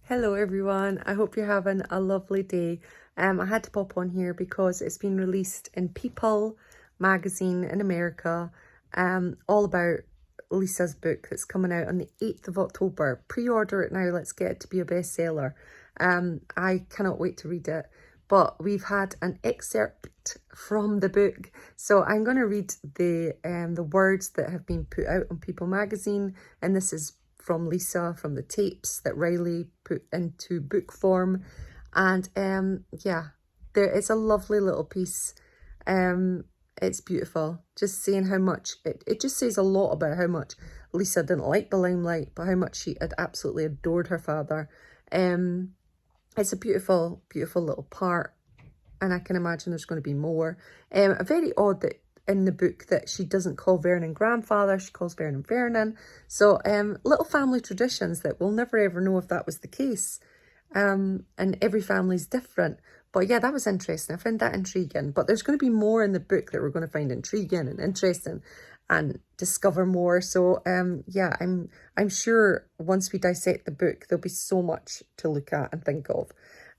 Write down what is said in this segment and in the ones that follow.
Hello everyone, I hope you're having a lovely day. I had to pop on here because it's been released in People magazine in America, all about Lisa's book that's coming out on the 8th of October. Pre-order it now, let's get it to be a bestseller. I cannot wait to read it, but we've had an excerpt from the book. So I'm going to read the words that have been put out on People magazine, and this is from Lisa, from the tapes that Riley put into book form. And yeah, it's a lovely little piece. It's beautiful. Just saying how much, it just says a lot about how much Lisa didn't like the limelight, but how much she had absolutely adored her father. It's a beautiful, beautiful little part, and I can imagine there's going to be more. Very odd that in the book that she doesn't call Vernon grandfather, she calls Vernon Vernon. So little family traditions that we'll never ever know if that was the case. And every family's different. But yeah, that was interesting. I found that intriguing. But there's going to be more in the book that we're going to find intriguing and interesting and discover more. So yeah, I'm sure once we dissect the book, there'll be so much to look at and think of.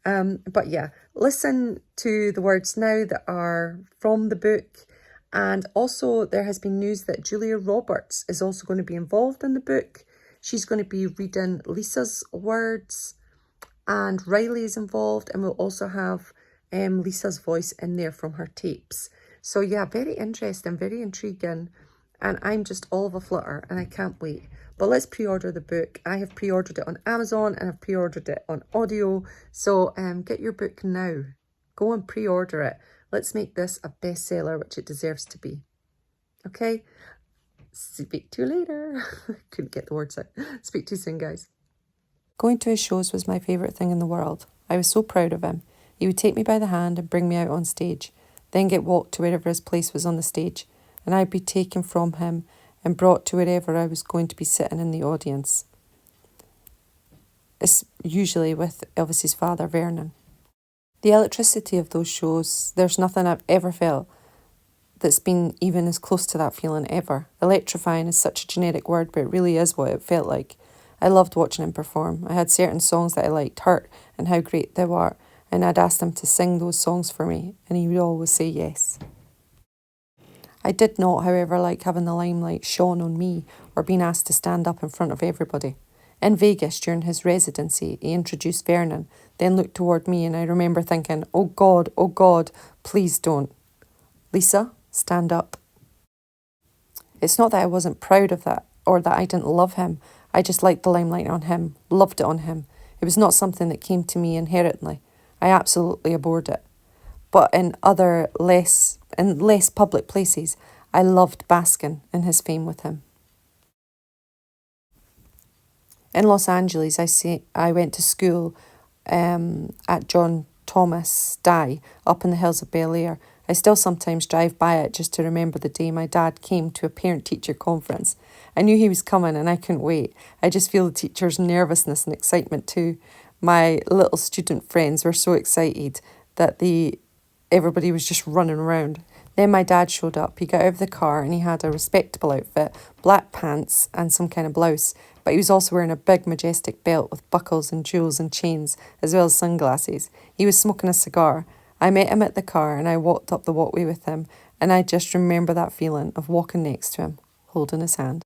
But yeah, listen to the words now that are from the book. And also there has been news that Julia Roberts is also going to be involved in the book. She's going to be reading Lisa's words, and Riley is involved, and we'll also have Lisa's voice in there from her tapes. So yeah, very interesting, very intriguing, and I'm just all of a flutter and I can't wait. But let's pre-order the book. I have pre-ordered it on Amazon and I've pre-ordered it on audio. So get your book now. Go and pre-order it. Let's make this a bestseller, which it deserves to be. Okay? Speak to you later. Couldn't get the words out. Speak to you soon, guys. Going to his shows was my favourite thing in the world. I was so proud of him. He would take me by the hand and bring me out on stage, then get walked to wherever his place was on the stage, and I'd be taken from him and brought to wherever I was going to be sitting in the audience. It's usually with Elvis's father, Vernon. The electricity of those shows, there's nothing I've ever felt that's been even as close to that feeling ever. Electrifying is such a generic word, but it really is what it felt like. I loved watching him perform. I had certain songs that I liked, Hurt and How Great Thou Art, and I'd asked him to sing those songs for me, and he would always say yes. I did not, however, like having the limelight shone on me or being asked to stand up in front of everybody. In Vegas, during his residency, he introduced Vernon, then looked toward me, and I remember thinking, oh God, please don't. Lisa, stand up. It's not that I wasn't proud of that or that I didn't love him. I just liked the limelight on him, loved it on him. It was not something that came to me inherently. I absolutely abhorred it. But in less public places, I loved basking in his fame with him. In Los Angeles, I went to school at John Thomas Dye up in the hills of Bel Air. I still sometimes drive by it just to remember the day my dad came to a parent-teacher conference. I knew he was coming and I couldn't wait. I just feel the teacher's nervousness and excitement too. My little student friends were so excited that everybody was just running around. Then my dad showed up. He got out of the car and he had a respectable outfit, black pants and some kind of blouse. But he was also wearing a big majestic belt with buckles and jewels and chains, as well as sunglasses. He was smoking a cigar. I met him at the car and I walked up the walkway with him, and I just remember that feeling of walking next to him, holding his hand.